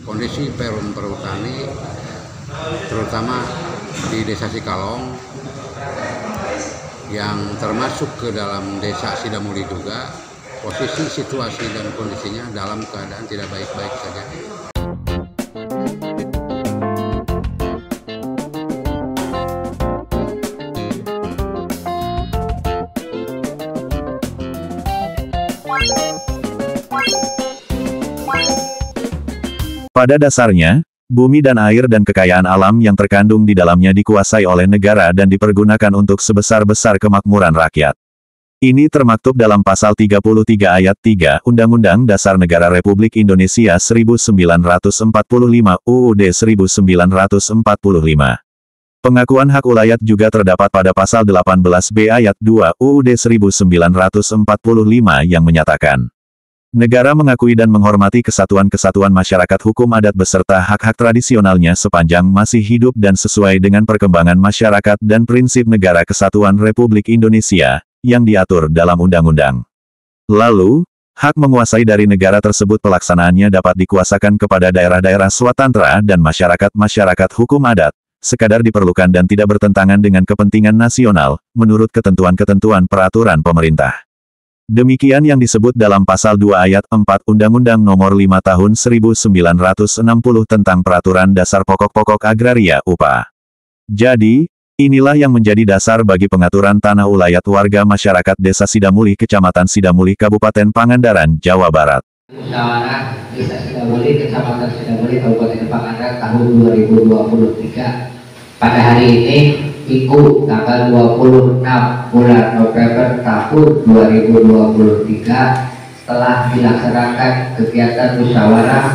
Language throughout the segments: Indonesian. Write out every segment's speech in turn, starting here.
kondisi Perum Perhutani, terutama di Desa Sikalong yang termasuk ke dalam Desa Sidamuli juga, posisi situasi dan kondisinya dalam keadaan tidak baik-baik saja. Pada dasarnya, bumi dan air dan kekayaan alam yang terkandung di dalamnya dikuasai oleh negara dan dipergunakan untuk sebesar-besar kemakmuran rakyat. Ini termaktub dalam Pasal 33 Ayat 3 Undang-Undang Dasar Negara Republik Indonesia 1945 UUD 1945. Pengakuan hak ulayat juga terdapat pada Pasal 18B Ayat 2 UUD 1945 yang menyatakan negara mengakui dan menghormati kesatuan-kesatuan masyarakat hukum adat beserta hak-hak tradisionalnya sepanjang masih hidup dan sesuai dengan perkembangan masyarakat dan prinsip Negara Kesatuan Republik Indonesia, yang diatur dalam undang-undang. Lalu, hak menguasai dari negara tersebut pelaksanaannya dapat dikuasakan kepada daerah-daerah swatantra dan masyarakat-masyarakat hukum adat, sekadar diperlukan dan tidak bertentangan dengan kepentingan nasional, menurut ketentuan-ketentuan peraturan pemerintah. Demikian yang disebut dalam Pasal 2 Ayat 4 Undang-Undang Nomor 5 Tahun 1960 tentang Peraturan Dasar Pokok-Pokok Agraria (UPA). Jadi, inilah yang menjadi dasar bagi pengaturan tanah ulayat warga masyarakat Desa Sidamuli, Kecamatan Sidamuli, Kabupaten Pangandaran, Jawa Barat. Musyawarah Desa Sidamuli, Kecamatan Sidamuli, Kabupaten Pangandaran tahun 2023. Pada hari ini, Minggu tanggal 26 bulan November tahun 2023, telah dilaksanakan kegiatan musyawarah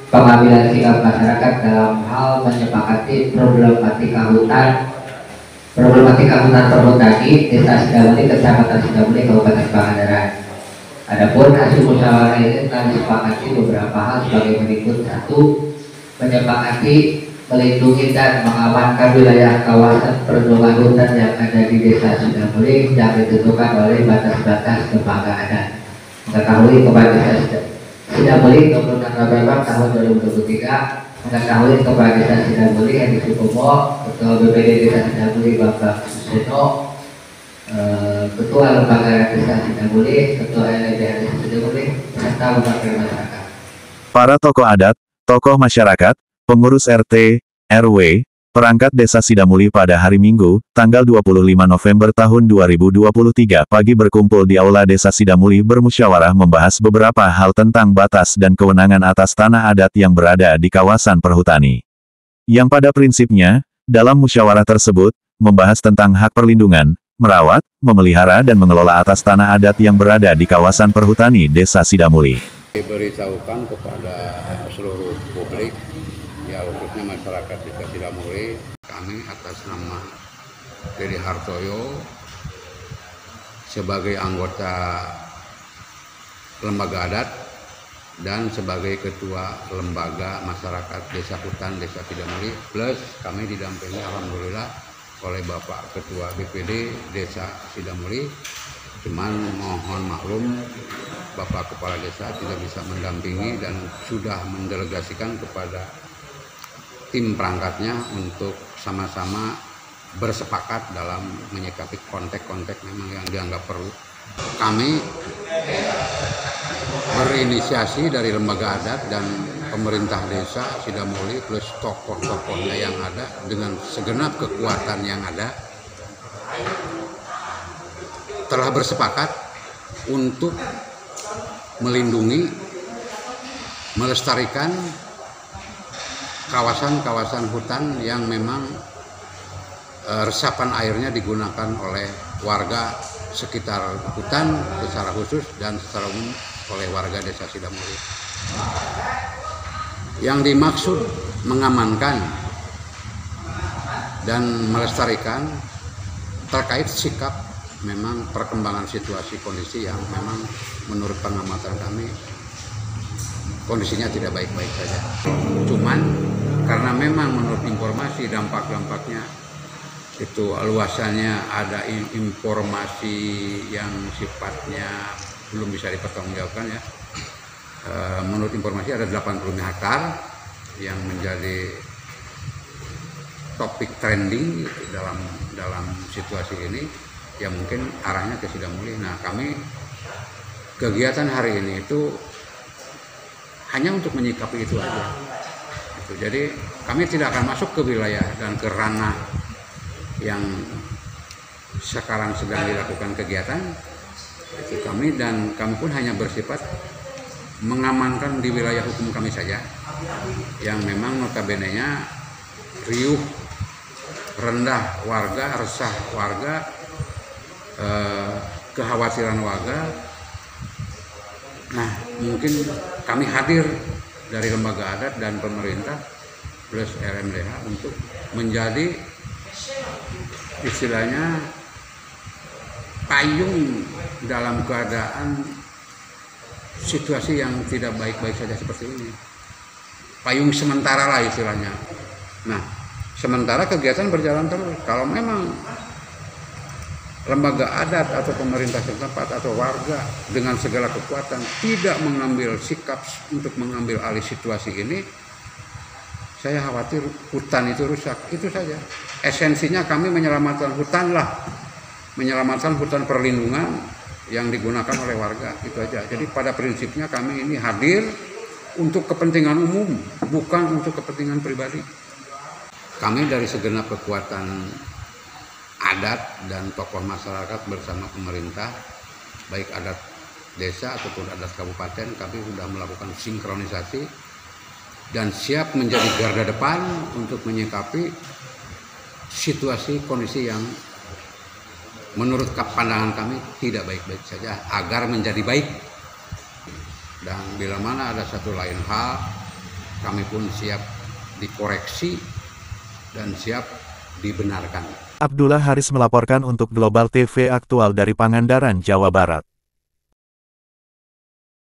pengambilan sikap masyarakat dalam hal menyepakati problematika hutan perhutani Desa Sidamuli, Kecamatan Sidamuli, Kabupaten Pangandaran. Adapun hasil musyawarah ini telah disepakati beberapa hal sebagai berikut. 1. Menyepakati melindungi dan mengamankan wilayah kawasan perlindungan hutan yang ada di Desa Sidamuli yang ditentukan oleh batas-batas lembaga adat. Mengetahui kepada Desa Sidamuli 26 November tahun 2023, mengetahui kepada Desa Sidamuli Hedi Sukomo, Ketua BPD Desa Sidamuli Bapak Suseno, Ketua Lembaga Desa Sidamuli, Ketua LDR Desa Sidamuli, serta wakil masyarakat. Para tokoh adat, tokoh masyarakat, pengurus RT, RW, perangkat Desa Sidamuli pada hari Minggu, tanggal 25 November tahun 2023 pagi berkumpul di Aula Desa Sidamuli bermusyawarah membahas beberapa hal tentang batas dan kewenangan atas tanah adat yang berada di kawasan perhutani. Yang pada prinsipnya, dalam musyawarah tersebut, membahas tentang hak perlindungan, merawat, memelihara dan mengelola atas tanah adat yang berada di kawasan perhutani Desa Sidamuli. Diberitahukan kepada seluruh publik, ya khususnya masyarakat Desa Sidamuli, kami atas nama Dede Hartoyo sebagai anggota lembaga adat dan sebagai ketua lembaga masyarakat Desa Hutan Desa Sidamuli, plus kami didampingi alhamdulillah oleh Bapak Ketua BPD Desa Sidamuli. Cuman mohon maklum Bapak Kepala Desa tidak bisa mendampingi dan sudah mendelegasikan kepada tim perangkatnya untuk sama-sama bersepakat dalam menyikapi kontek-kontek memang yang dianggap perlu. Kami berinisiasi dari lembaga adat dan pemerintah Desa Sidamuli plus tokoh-tokohnya yang ada dengan segenap kekuatan yang ada telah bersepakat untuk melindungi, melestarikan kawasan-kawasan hutan yang memang resapan airnya digunakan oleh warga sekitar hutan secara khusus dan secara umum oleh warga Desa Sidamuli. Yang dimaksud mengamankan dan melestarikan terkait sikap memang perkembangan situasi kondisi yang memang menurut pengamatan kami kondisinya tidak baik-baik saja. Cuman karena memang menurut informasi dampak-dampaknya itu luasannya ada informasi yang sifatnya belum bisa dipertanggungjawabkan ya. Menurut informasi ada 80 hektar yang menjadi topik trending gitu, dalam situasi ini, ya mungkin arahnya ke Sidamuli. Nah, kami kegiatan hari ini itu hanya untuk menyikapi itu aja. Jadi kami tidak akan masuk ke wilayah dan ke ranah yang sekarang sedang dilakukan kegiatan. Kami pun hanya bersifat mengamankan di wilayah hukum kami saja, yang memang notabene-nya riuh, rendah warga, resah warga, kekhawatiran warga. Nah, mungkin kami hadir dari lembaga adat dan pemerintah plus RMDH untuk menjadi istilahnya payung dalam keadaan situasi yang tidak baik-baik saja seperti ini. Payung sementara lah istilahnya. Nah, sementara kegiatan berjalan terus. Kalau memang lembaga adat atau pemerintah setempat atau warga dengan segala kekuatan tidak mengambil sikap untuk mengambil alih situasi ini, saya khawatir hutan itu rusak. Itu saja. Esensinya kami menyelamatkan hutan lah, menyelamatkan hutan perlindungan yang digunakan oleh warga, itu aja. Jadi pada prinsipnya kami ini hadir untuk kepentingan umum, bukan untuk kepentingan pribadi. Kami dari segenap kekuatan adat dan tokoh masyarakat bersama pemerintah, baik adat desa ataupun adat kabupaten, kami sudah melakukan sinkronisasi dan siap menjadi garda depan untuk menyikapi situasi kondisi yang menurut pandangan kami tidak baik-baik saja agar menjadi baik. Dan bila mana ada satu lain hal, kami pun siap dikoreksi dan siap dibenarkan. Abdullah Haris melaporkan untuk Global TV Aktual dari Pangandaran, Jawa Barat.